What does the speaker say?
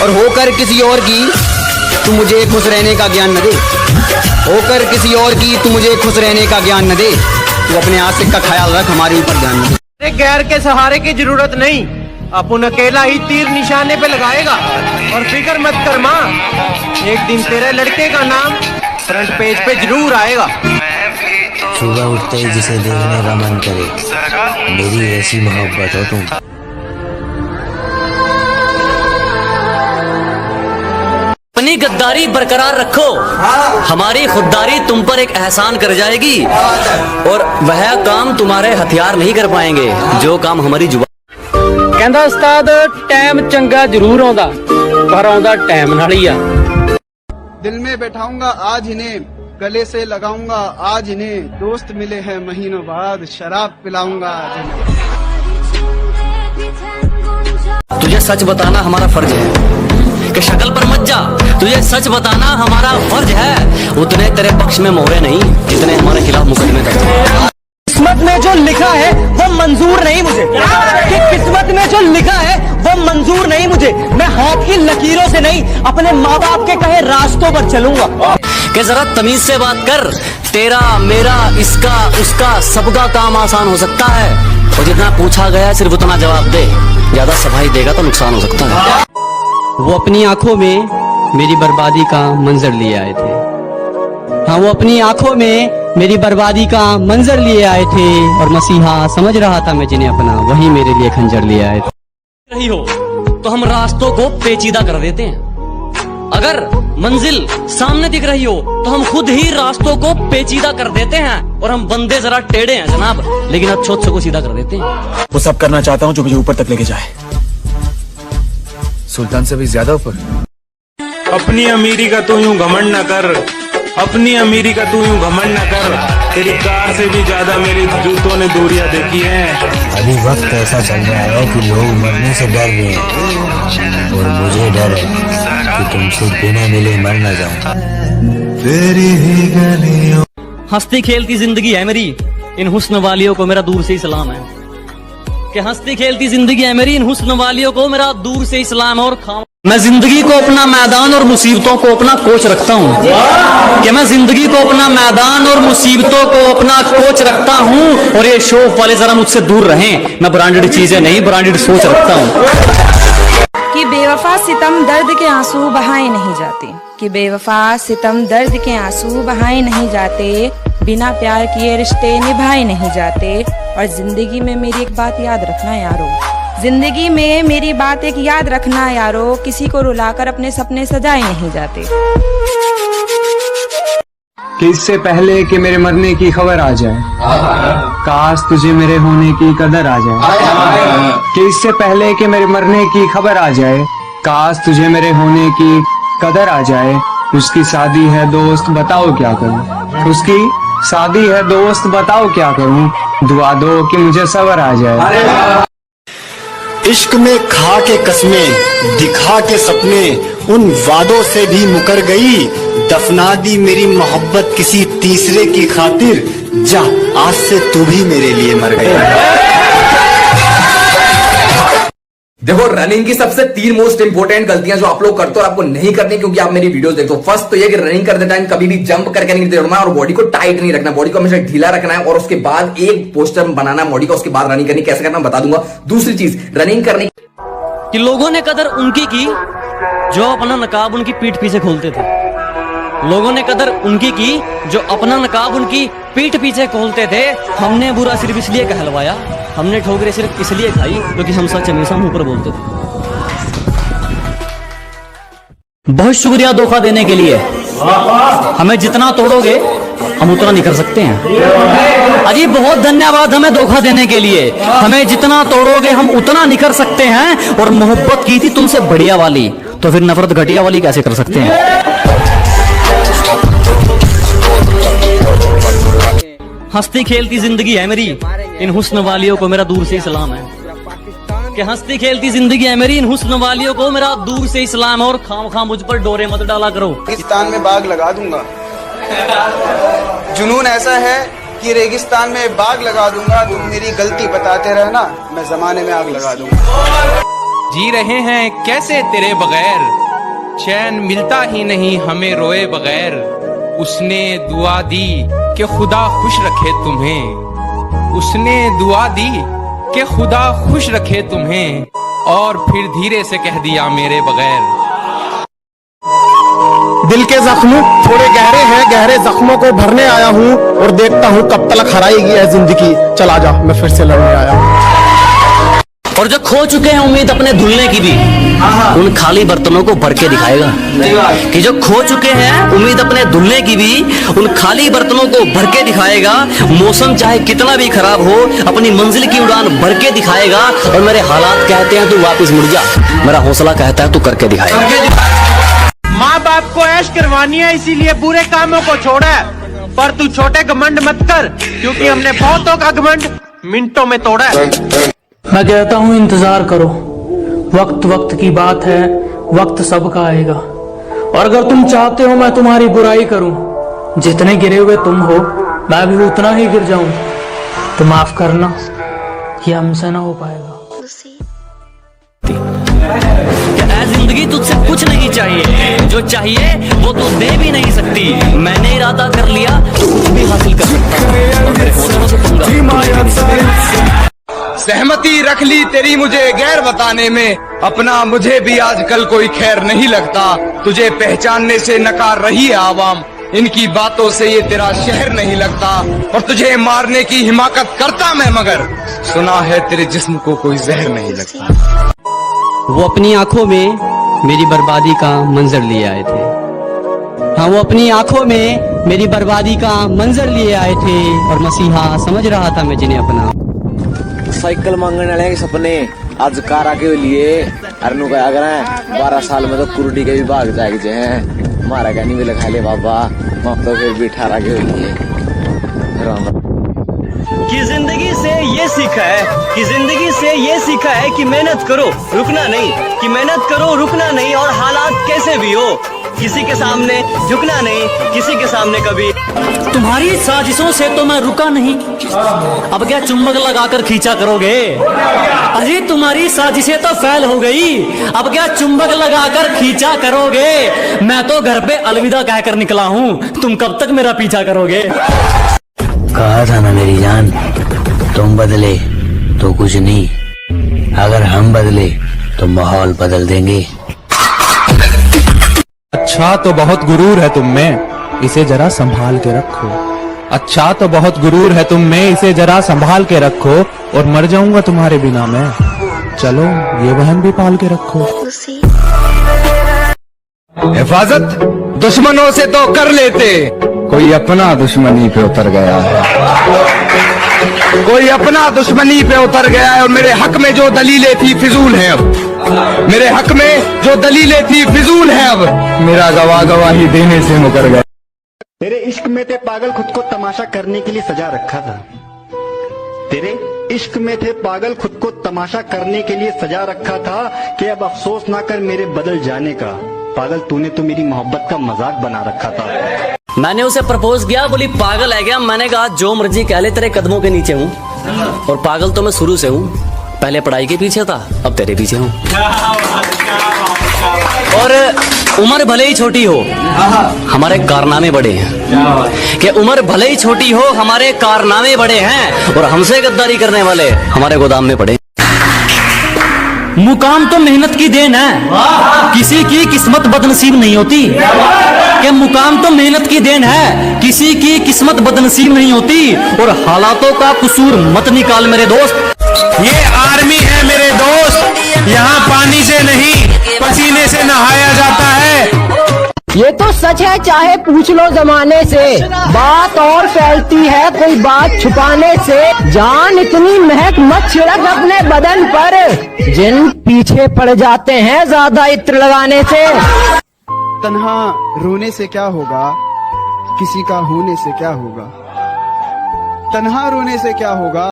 और होकर किसी और की तू मुझे खुश रहने का ज्ञान न दे, होकर किसी और की तू मुझे खुश रहने का ज्ञान न दे। तू अपने आशिक का ख्याल रख, हमारे ऊपर ध्यान न दे। गैर के सहारे की जरूरत नहीं, अपन अकेला ही तीर निशाने पे लगाएगा। और फिक्र मत कर माँ, एक दिन तेरे लड़के का नाम फ्रंट पेज पे जरूर आएगा। सुबह उठते ही जिसे देखने का मन करे, मेरी ऐसी मोहब्बत हो तुम। अपनी गद्दारी बरकरार रखो, हमारी खुददारी तुम पर एक एहसान कर जाएगी, और वह काम तुम्हारे हथियार नहीं कर पाएंगे जो काम हमारी जुबान। कहंदा उस्ताद टाइम चंगा जरूर आउंदा, पर आउंदा टाइम नाल ही आ। दिल में बैठाऊंगा आज इन्हें, गले से लगाऊंगा आज इन्हें, दोस्त मिले हैं महीनों बाद, शराब पिलाऊंगा आज इन्हें। तुझे सच बताना हमारा फर्ज है कि शक्ल पर मत जा, तुझे सच बताना हमारा फर्ज है। उतने तेरे पक्ष में मोहरे नहीं जितने हमारे खिलाफ मुकदमे दर्ज हैं। किस्मत में जो लिखा है वो मंजूर नहीं मुझे, कि किस्मत में जो लिखा है वो मंजूर नहीं मुझे। मैं हाथ की लकीरों से नहीं, अपने माँ बाप के कहे रास्तों पर चलूंगा। कि जरा तमीज से बात कर, तेरा मेरा इसका उसका सबका काम आसान हो सकता है, और जितना पूछा गया है सिर्फ उतना जवाब दे। ज्यादा सफाई देगा तो नुकसान हो सकता है। वो अपनी आंखों में मेरी बर्बादी का मंजर लिए आए थे। हाँ, वो अपनी आंखों में मेरी बर्बादी का मंजर लिए आए थे, और मसीहा समझ रहा था मैं जिन्हें अपना, वही मेरे लिए खंजर लिए आए थे। रही हो तो हम रास्तों को पेचीदा कर देते हैं, अगर मंजिल सामने दिख रही हो तो हम खुद ही रास्तों को पेचीदा कर देते हैं, और हम बंदे जरा टेढ़े हैं जनाब, लेकिन अच्छे को सीधा कर देते हैं। वो सब करना चाहता हूँ जो मुझे ऊपर तक लेके जाए, सुल्तान से भी ज्यादा ऊपर। अपनी अमीरी का तू यूं घमंड न कर, अपनी अमीरी का तू यूं घमंड न कर, तेरी कार से भी ज्यादा मेरे जूतों ने दूरियां देखी हैं। अभी वक्त ऐसा चल रहा है कि लोग मरने से डर रहे हैं, और मुझे डर है कि तुमसे बिना मिले मर न जाऊं। तेरी ही गलियों हंसती खेलती जिंदगी है मेरी, इन हुस्न वालियों को मेरा दूर से ही सलाम है। कि हंसती खेलती जिंदगी है मेरी, इन हुस्न वालियों को मेरा दूर से ही सलाम है। और मैं जिंदगी को अपना मैदान और मुसीबतों को अपना कोच रखता हूँ, कि मैं जिंदगी को अपना मैदान और मुसीबतों को अपना कोच रखता हूँ, और ये शौक वाले जरा मुझसे दूर रहें। मैं ब्रांडेड चीजें नहीं, ब्रांडेड सोच रखता हूँ। कि बेवफा सितम दर्द के आंसू बहाए नहीं जाते, कि बेवफा सितम दर्द के आंसू बहाए नहीं जाते, बिना प्यार किए रिश्ते निभाए नहीं जाते। और जिंदगी में मेरी एक बात याद रखना यारो, जिंदगी में मेरी बात एक याद रखना यारो, किसी को रुलाकर अपने सपने सजाए नहीं जाते। कि इससे पहले कि मेरे मरने की खबर आ जाए, काश तुझे मेरे होने की कदर आ जाए। कि इससे पहले कि मेरे मरने की खबर आ जाए, काश तुझे मेरे होने की कदर आ जाए। उसकी शादी है दोस्त बताओ क्या करूं, उसकी शादी है दोस्त बताओ क्या करूं, दुआ दो कि मुझे सब्र आ जाए। इश्क में खा के कसमें दिखा के सपने, उन वादों से भी मुकर गई, दफना दी मेरी मोहब्बत किसी तीसरे की खातिर, जा आज से तू भी मेरे लिए मर गई। देखो, रनिंग की सबसे 3 मोस्ट इंपोर्टेंट गलतियां जो आप लोग करते हो और आपको नहीं करनी क्योंकि आप मेरी वीडियोस देखते हो। फर्स्ट तो ये कि रनिंग करते टाइम कभी भी जंप करके नहीं दौड़ना, और बॉडी को टाइट नहीं रखना, बॉडी को हमेशा ढीला रखना है, और उसके बाद एक पोस्टर बनाना बॉडी का, उसके बाद रनिंग करनी। कैसे करना बता दूंगा। दूसरी चीज, रनिंग करने कि लोगों ने कदर उनकी की जो अपना नकाब उनकी पीठ पीछे खोलते थे, लोगों ने कदर उनकी की जो अपना नकाब उनकी पीठ पीछे खोलते थे। हमने बुरा सिर्फ इसलिए कहलवाया, हमने ठोकरें सिर्फ इसलिए खाई क्योंकि हम सच हमेशा मुंह पर बोलते थे। बहुत शुक्रिया धोखा देने के लिए, हमें जितना तोड़ोगे हम उतना नहीं कर सकते हैं। अजी बहुत धन्यवाद हमें धोखा देने के लिए, हमें जितना तोड़ोगे हम उतना नहीं कर सकते हैं। और मोहब्बत की थी तुमसे बढ़िया वाली, तो फिर नफरत घटिया वाली कैसे कर सकते हैं। हंसती खेलती जिंदगी है मेरी, इन हुस्न वालियों को मेरा दूर से ही सलाम है। कि हंसती खेलती जिंदगी है मेरी, इन हुस्न वालियों को मेरा दूर से ही सलाम है। और खाम खाम मुझ पर डोरे मत डाला करो। रेगिस्तान में बाग लगा दूंगा, जुनून ऐसा है कि रेगिस्तान में बाग लगा दूंगा। तुम मेरी गलती बताते रहना, मैं जमाने में आग लगा दूंगा। जी रहे हैं कैसे तेरे बगैर, चैन मिलता ही नहीं हमें रोए बगैर। उसने दुआ दी कि खुदा खुश रखे तुम्हें, उसने दुआ दी कि खुदा खुश रखे तुम्हें, और फिर धीरे से कह दिया मेरे बगैर। दिल के जख्म थोड़े गहरे हैं, गहरे जख्मों को भरने आया हूँ और देखता हूँ कब तक हराएगी है जिंदगी। चला जा, मैं फिर से लड़ने आया हूँ। और जो खो चुके हैं उम्मीद अपने धुलने की भी, उन खाली बर्तनों को भर के दिखाएगा। कि जो खो चुके हैं उम्मीद अपने धुलने की भी, उन खाली बर्तनों को भर के दिखाएगा। मौसम चाहे कितना भी खराब हो, अपनी मंजिल की उड़ान भर के दिखाएगा। और मेरे हालात कहते हैं तू वापस मुड़ जा, मेरा हौसला कहता है तू करके दिखाएगा। माँ बाप को ऐश करवानी है इसीलिए बुरे कामों को छोड़ा है, पर तू छोटे घमंड मत कर, क्योंकि हमने बहुतों का घमंड मिनटों में तोड़ा है। मैं कहता हूँ इंतजार करो, वक्त वक्त की बात है, वक्त सबका आएगा। और अगर तुम चाहते हो मैं तुम्हारी बुराई करूं, जितने गिरे हुए तुम हो मैं भी उतना ही गिर जाऊं, तो माफ करना, ये हमसे ना हो पाएगा। जिंदगी तुझसे कुछ नहीं चाहिए, जो चाहिए वो तो दे भी नहीं सकती। मैंने इरादा कर लिया तो कुछ भी हासिल कर सकता। सहमति रख ली तेरी मुझे गैर बताने में, अपना मुझे भी आजकल कोई खैर नहीं लगता। तुझे पहचानने से नकार रही है आवाम, इनकी बातों से ये तेरा शहर नहीं लगता। और तुझे मारने की हिमाकत करता मैं, मगर सुना है तेरे जिस्म को कोई जहर नहीं लगता। वो अपनी आंखों में मेरी बर्बादी का मंजर लिए आए थे। हाँ, वो अपनी आंखों में मेरी बर्बादी का मंजर लिए आए थे, और मसीहा समझ रहा था मैं जिन्हें अपना। साइकिल मांगने वाले के सपने आज कारा के लिए अरनू का अगर 12 साल में तो कुर्डी के भी भाग जाएगी हैं। मारा का नहीं भी लगा ले बाबा, माफ तो फिर भी 18 के लिए कि जिंदगी से ये सीखा है, कि जिंदगी से ये सीखा है कि मेहनत करो रुकना नहीं, कि मेहनत करो रुकना नहीं, और हालात कैसे भी हो किसी के सामने झुकना नहीं, किसी के सामने कभी। तुम्हारी साजिशों से तो मैं रुका नहीं, अब क्या चुंबक लगाकर खींचा करोगे? अरे तुम्हारी साजिशें तो फैल हो गई, अब क्या चुंबक लगाकर खींचा करोगे? मैं तो घर पे अलविदा कहकर निकला हूँ, तुम कब तक मेरा पीछा करोगे? कहा था ना मेरी जान, तुम बदले तो कुछ नहीं, अगर हम बदले तो माहौल बदल देंगे। अच्छा तो बहुत गुरूर है तुम में, इसे जरा संभाल के रखो। अच्छा तो बहुत गुरूर है तुम में, इसे जरा संभाल के रखो। और मर जाऊंगा तुम्हारे बिना मैं, चलो ये बहन भी पाल के रखो। हिफाजत दुश्मनों से तो कर लेते, कोई अपना दुश्मनी पे उतर गया है, कोई अपना दुश्मनी पे उतर गया है। और मेरे हक में जो दलीलें थी फिजूल है अब, मेरे हक में जो दलीलें थी फिजूल है अब, मेरा गवाही देने से मुकर गया। तेरे इश्क में थे पागल, खुद को तमाशा करने के लिए सजा रखा था। तेरे इश्क में थे पागल, खुद को तमाशा करने के लिए सजा रखा था, कि अब अफसोस ना कर मेरे बदल जाने का। पागल तूने तो मेरी मोहब्बत का मजाक बना रखा था। मैंने उसे प्रपोज किया, बोली पागल है क्या? मैंने कहा जो मर्जी कह ले, तेरे कदमों के नीचे हूँ, और पागल तो मैं शुरू से हूँ, पहले पढ़ाई के पीछे था, अब तेरे पीछे हूँ। और उम्र भले ही छोटी हो हमारे कारनामे बड़े हैं, कि उम्र भले ही छोटी हो हमारे कारनामे बड़े हैं, और हमसे गद्दारी करने वाले हमारे गोदाम में पड़े। मुकाम तो मेहनत की देन है, किसी की किस्मत बदनसीब नहीं होती। कि मुकाम तो मेहनत की देन है, किसी की किस्मत बदनसीब नहीं होती। और हालातों का कसूर मत निकाल मेरे दोस्त। ये आर्मी है मेरे दोस्त, यहाँ पानी से नहीं पसीने से नहाया जाता है। ये तो सच है, चाहे पूछ लो जमाने से, बात और फैलती है कोई बात छुपाने से। जान इतनी महक मत छिड़क अपने बदन पर, जिन पीछे पड़ जाते हैं ज्यादा इत्र लगाने से। तन्हा रोने से क्या होगा, किसी का होने से क्या होगा। तन्हा रोने से क्या होगा।